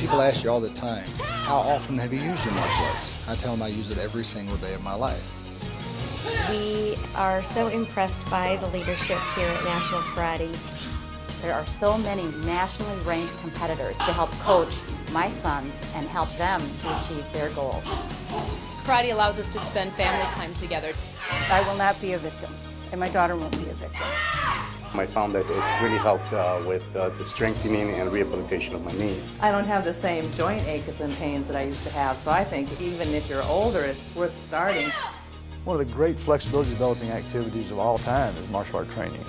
People ask you all the time, how often have you used your martial arts? I tell them I use it every single day of my life. We are so impressed by the leadership here at National Karate. There are so many nationally ranked competitors to help coach my sons and help them to achieve their goals. Karate allows us to spend family time together. I will not be a victim, and my daughter won't be a victim. I found that it's really helped with the strengthening and rehabilitation of my knee. I don't have the same joint aches and pains that I used to have, so I think even if you're older, it's worth starting. One of the great flexibility developing activities of all time is martial art training.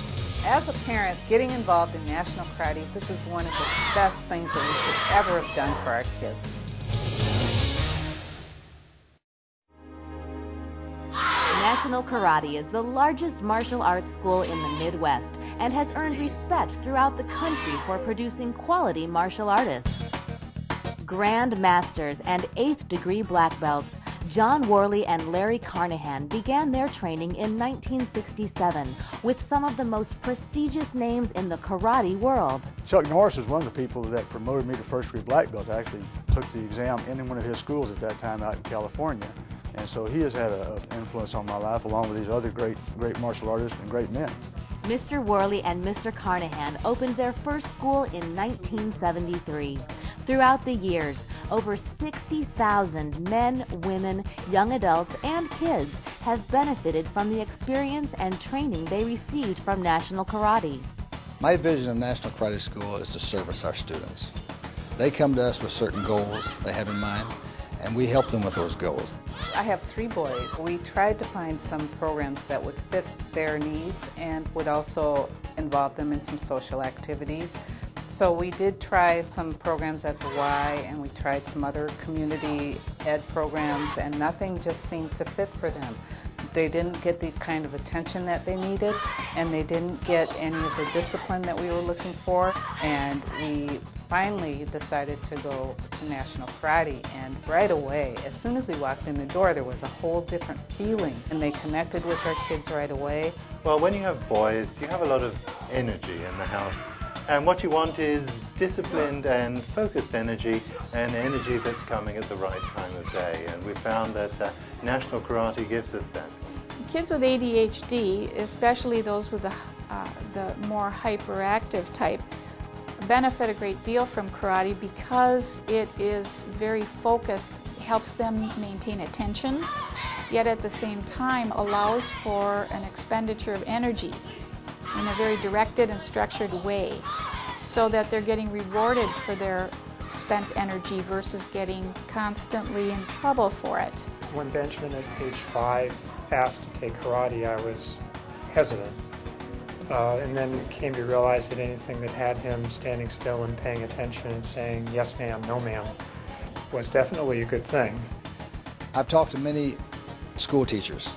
As a parent, getting involved in National Karate, this is one of the best things that we could ever have done for our kids. National Karate is the largest martial arts school in the Midwest and has earned respect throughout the country for producing quality martial artists. Grand Masters and 8th degree black belts, John Worley and Larry Carnahan began their training in 1967 with some of the most prestigious names in the karate world. Chuck Norris is one of the people that promoted me to first degree black belt. I actually took the exam in one of his schools at that time out in California. And so he has had an influence on my life along with these other great martial artists and great men. Mr. Worley and Mr. Carnahan opened their first school in 1973. Throughout the years, over 60,000 men, women, young adults, and kids have benefited from the experience and training they received from National Karate. My vision of National Karate School is to service our students. They come to us with certain goals they have in mind, and we help them with those goals. I have 3 boys. We tried to find some programs that would fit their needs and would also involve them in some social activities. So we did try some programs at the Y, and we tried some other community ed programs, and nothing just seemed to fit for them. They didn't get the kind of attention that they needed, and they didn't get any of the discipline that we were looking for, and we finally decided to go to National Karate, and right away, as soon as we walked in the door, there was a whole different feeling, and they connected with our kids right away. Well, when you have boys, you have a lot of energy in the house, and what you want is disciplined and focused energy, and energy that's coming at the right time of day, and we found that National Karate gives us that. Kids with ADHD, especially those with the more hyperactive type, benefit a great deal from karate because it is very focused, helps them maintain attention, yet at the same time allows for an expenditure of energy in a very directed and structured way so that they're getting rewarded for their spent energy versus getting constantly in trouble for it. When Benjamin at age 5 asked to take karate, I was hesitant. And then came to realize that anything that had him standing still and paying attention and saying, yes ma'am, no ma'am, was definitely a good thing. I've talked to many school teachers,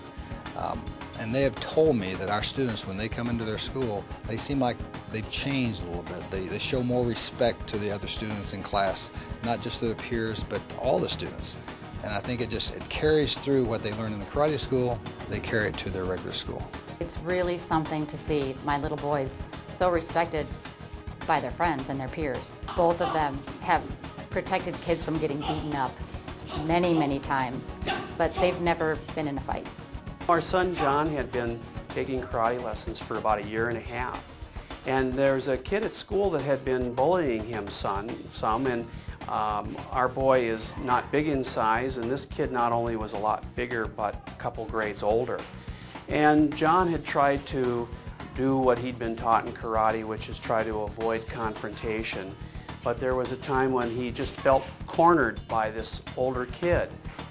and they have told me that our students, when they come into their school, they seem like they've changed a little bit. They show more respect to the other students in class, not just their peers, but all the students. And I think it carries through what they learn in the karate school, they carry it to their regular school. It's really something to see my little boys so respected by their friends and their peers. Both of them have protected kids from getting beaten up many, many times, but they've never been in a fight. Our son John had been taking karate lessons for about 1.5 years, and there's a kid at school that had been bullying him some, and our boy is not big in size, and this kid not only was a lot bigger but a couple grades older. And John had tried to do what he'd been taught in karate, which is try to avoid confrontation. But there was a time when he just felt cornered by this older kid,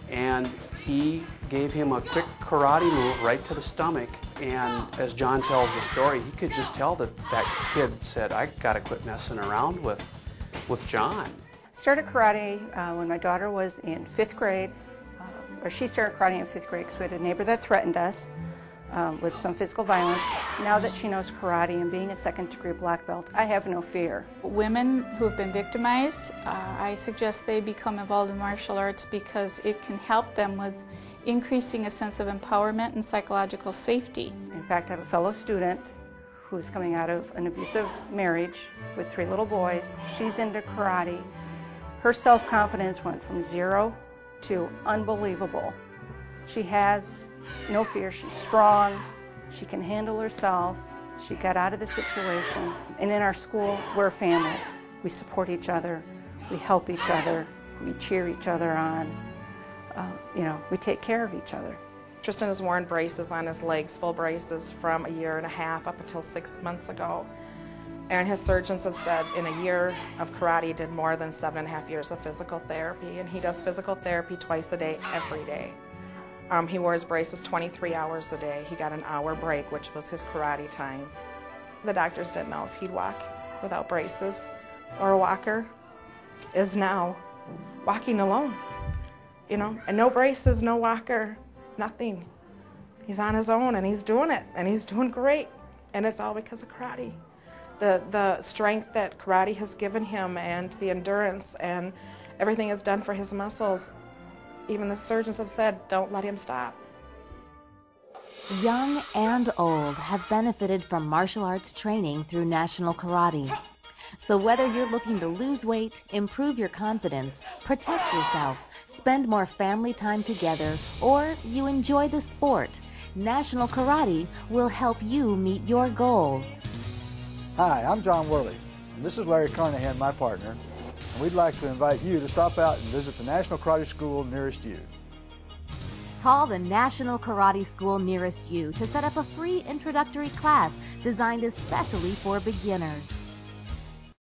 and he gave him a quick karate move right to the stomach. And as John tells the story, he could just tell that that kid said, I gotta quit messing around with John. Started karate when my daughter was in 5th grade, or she started karate in 5th grade because we had a neighbor that threatened us with some physical violence. Now that she knows karate and being a 2nd degree black belt, I have no fear. Women who have been victimized, I suggest they become involved in martial arts because it can help them with increasing a sense of empowerment and psychological safety. In fact, I have a fellow student who's coming out of an abusive marriage with 3 little boys. She's into karate, Her self-confidence went from 0 to unbelievable. She has no fear. She's strong. She can handle herself. She got out of the situation. And in our school, we're a family. We support each other. We help each other. We cheer each other on. We take care of each other. Tristan has worn braces on his legs, full braces, from 1.5 years up until 6 months ago. And his surgeons have said in a year of karate, he did more than 7.5 years of physical therapy. And he does physical therapy twice a day, every day. He wears braces 23 hours a day. He got an hour break, which was his karate time. The doctors didn't know if he'd walk without braces or a walker. Is now walking alone, and no braces, no walker, nothing. He's on his own and he's doing it, and he's doing great, and it's all because of karate. The strength that karate has given him and the endurance and everything it's done for his muscles. Even the surgeons have said, don't let him stop. Young and old have benefited from martial arts training through National Karate. So whether you're looking to lose weight, improve your confidence, protect yourself, spend more family time together, or you enjoy the sport, National Karate will help you meet your goals. Hi, I'm John Worley, and this is Larry Carnahan, my partner, and we'd like to invite you to stop out and visit the National Karate School nearest you. Call the National Karate School nearest you to set up a free introductory class designed especially for beginners.